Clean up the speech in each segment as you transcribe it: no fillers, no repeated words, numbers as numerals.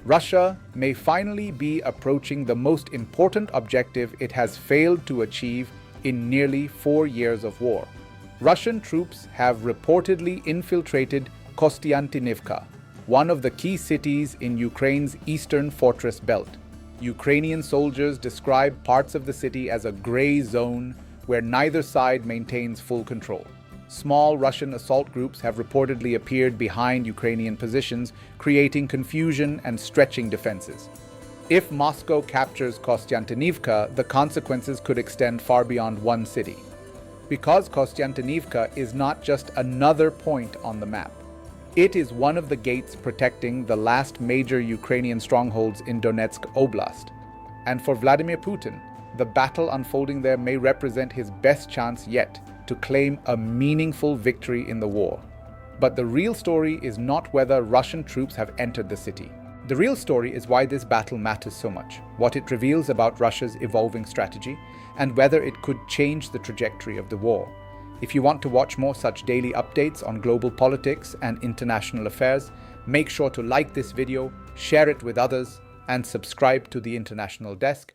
Russia may finally be approaching the most important objective it has failed to achieve in nearly 4 years of war. Russian troops have reportedly infiltrated Kostyantynivka, one of the key cities in Ukraine's eastern fortress belt. Ukrainian soldiers describe parts of the city as a gray zone where neither side maintains full control. Small Russian assault groups have reportedly appeared behind Ukrainian positions, creating confusion and stretching defenses. If Moscow captures Kostyantynivka, the consequences could extend far beyond one city. Because Kostyantynivka is not just another point on the map. It is one of the gates protecting the last major Ukrainian strongholds in Donetsk Oblast. And for Vladimir Putin, the battle unfolding there may represent his best chance yet to claim a meaningful victory in the war. But the real story is not whether Russian troops have entered the city. The real story is why this battle matters so much, what it reveals about Russia's evolving strategy, and whether it could change the trajectory of the war. If you want to watch more such daily updates on global politics and international affairs, make sure to like this video, share it with others, and subscribe to the International Desk.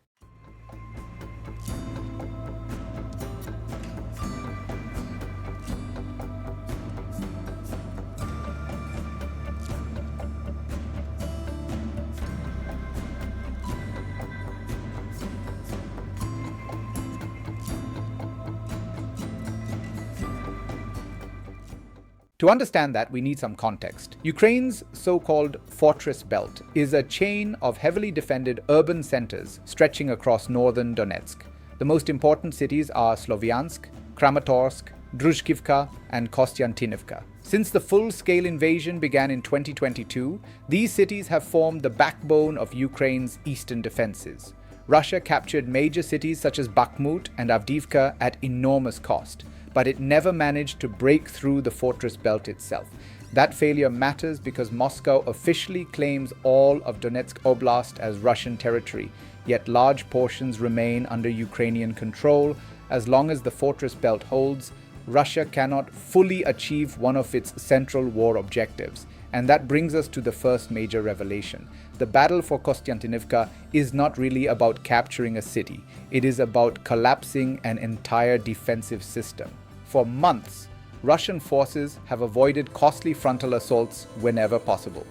To understand that, we need some context. Ukraine's so-called fortress belt is a chain of heavily defended urban centers stretching across northern Donetsk. The most important cities are Slovyansk, Kramatorsk, Druzhkivka, and Kostyantynivka. Since the full-scale invasion began in 2022, these cities have formed the backbone of Ukraine's eastern defenses. Russia captured major cities such as Bakhmut and Avdiivka at enormous cost, but it never managed to break through the fortress belt itself. That failure matters because Moscow officially claims all of Donetsk Oblast as Russian territory, yet large portions remain under Ukrainian control. As long as the fortress belt holds, Russia cannot fully achieve one of its central war objectives. And that brings us to the first major revelation. The battle for Kostyantynivka is not really about capturing a city. It is about collapsing an entire defensive system. For months, Russian forces have avoided costly frontal assaults whenever possible.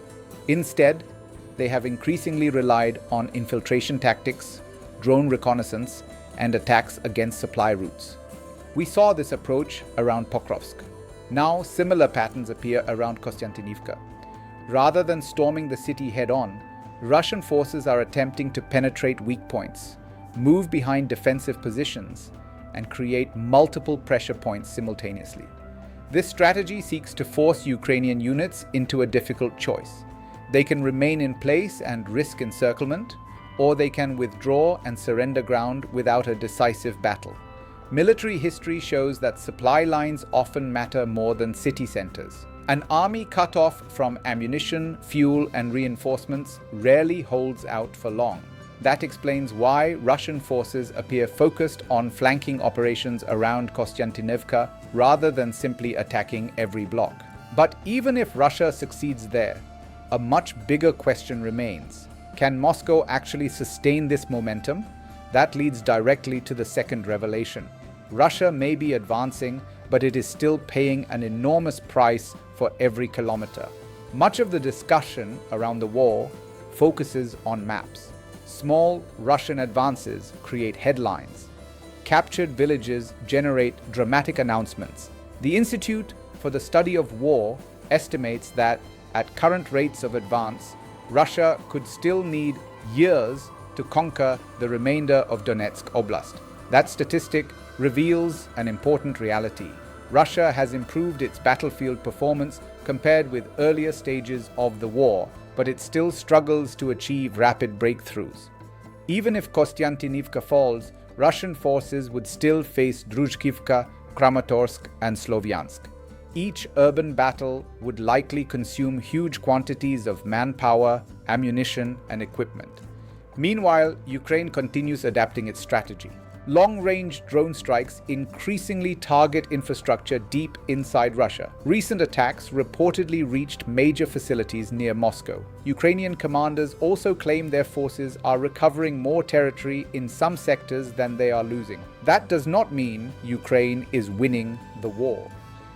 Instead, they have increasingly relied on infiltration tactics, drone reconnaissance, and attacks against supply routes. We saw this approach around Pokrovsk. Now, similar patterns appear around Kostyantynivka. Rather than storming the city head-on, Russian forces are attempting to penetrate weak points, move behind defensive positions, and create multiple pressure points simultaneously. This strategy seeks to force Ukrainian units into a difficult choice. They can remain in place and risk encirclement, or they can withdraw and surrender ground without a decisive battle. Military history shows that supply lines often matter more than city centers. An army cut off from ammunition, fuel, and reinforcements rarely holds out for long. That explains why Russian forces appear focused on flanking operations around Kostyantynivka rather than simply attacking every block. But even if Russia succeeds there, a much bigger question remains. Can Moscow actually sustain this momentum? That leads directly to the second revelation. Russia may be advancing, but it is still paying an enormous price for every kilometer. Much of the discussion around the war focuses on maps. Small Russian advances create headlines. Captured villages generate dramatic announcements. The Institute for the Study of War estimates that at current rates of advance, Russia could still need years to conquer the remainder of Donetsk Oblast. That statistic reveals an important reality. Russia has improved its battlefield performance compared with earlier stages of the war, but it still struggles to achieve rapid breakthroughs. Even if Kostyantynivka falls, Russian forces would still face Druzhkivka, Kramatorsk, and Slovyansk. Each urban battle would likely consume huge quantities of manpower, ammunition, and equipment. Meanwhile, Ukraine continues adapting its strategy. Long-range drone strikes increasingly target infrastructure deep inside Russia. Recent attacks reportedly reached major facilities near Moscow. Ukrainian commanders also claim their forces are recovering more territory in some sectors than they are losing. That does not mean Ukraine is winning the war,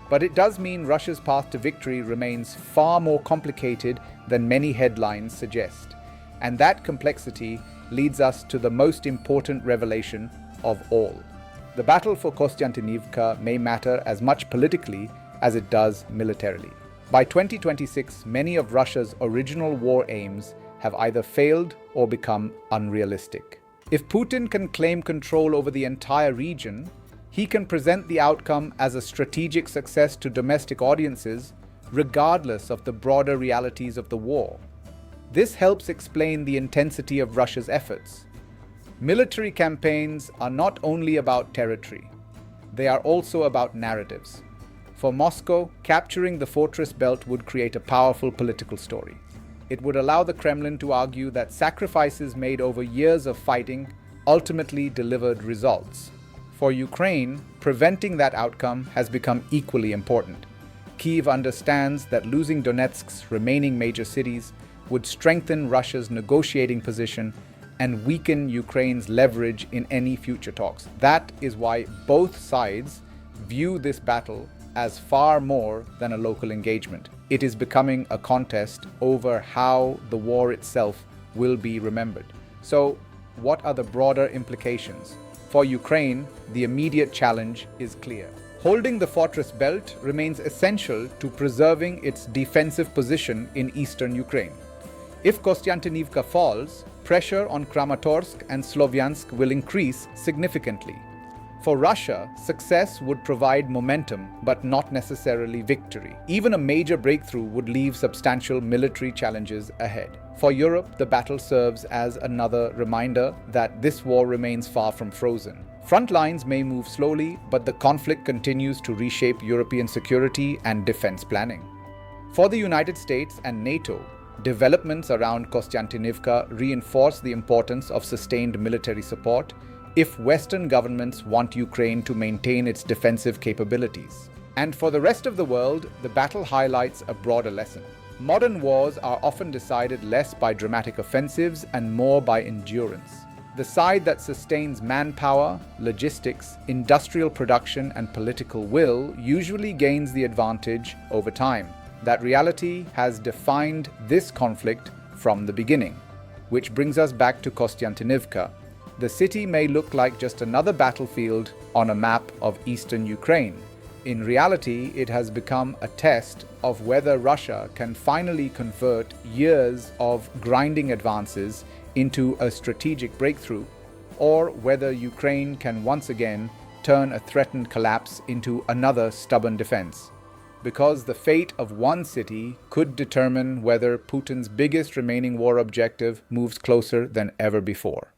but it does mean Russia's path to victory remains far more complicated than many headlines suggest. And that complexity leads us to the most important revelation of all. The battle for Kostyantynivka may matter as much politically as it does militarily. By 2026, many of Russia's original war aims have either failed or become unrealistic. If Putin can claim control over the entire region, he can present the outcome as a strategic success to domestic audiences, regardless of the broader realities of the war. This helps explain the intensity of Russia's efforts. Military campaigns are not only about territory, they are also about narratives. For Moscow, capturing the fortress belt would create a powerful political story. It would allow the Kremlin to argue that sacrifices made over years of fighting ultimately delivered results. For Ukraine, preventing that outcome has become equally important. Kyiv understands that losing Donetsk's remaining major cities would strengthen Russia's negotiating position and weaken Ukraine's leverage in any future talks. That is why both sides view this battle as far more than a local engagement. It is becoming a contest over how the war itself will be remembered. So, what are the broader implications? For Ukraine, the immediate challenge is clear. Holding the fortress belt remains essential to preserving its defensive position in eastern Ukraine. If Kostyantynivka falls, pressure on Kramatorsk and Slovyansk will increase significantly. For Russia, success would provide momentum, but not necessarily victory. Even a major breakthrough would leave substantial military challenges ahead. For Europe, the battle serves as another reminder that this war remains far from frozen. Front lines may move slowly, but the conflict continues to reshape European security and defense planning. For the United States and NATO, developments around Kostyantynivka reinforce the importance of sustained military support if Western governments want Ukraine to maintain its defensive capabilities. And for the rest of the world, the battle highlights a broader lesson. Modern wars are often decided less by dramatic offensives and more by endurance. The side that sustains manpower, logistics, industrial production, and political will usually gains the advantage over time. That reality has defined this conflict from the beginning, which brings us back to Kostyantynivka. The city may look like just another battlefield on a map of eastern Ukraine. In reality, it has become a test of whether Russia can finally convert years of grinding advances into a strategic breakthrough, or whether Ukraine can once again turn a threatened collapse into another stubborn defense. Because the fate of one city could determine whether Putin's biggest remaining war objective moves closer than ever before.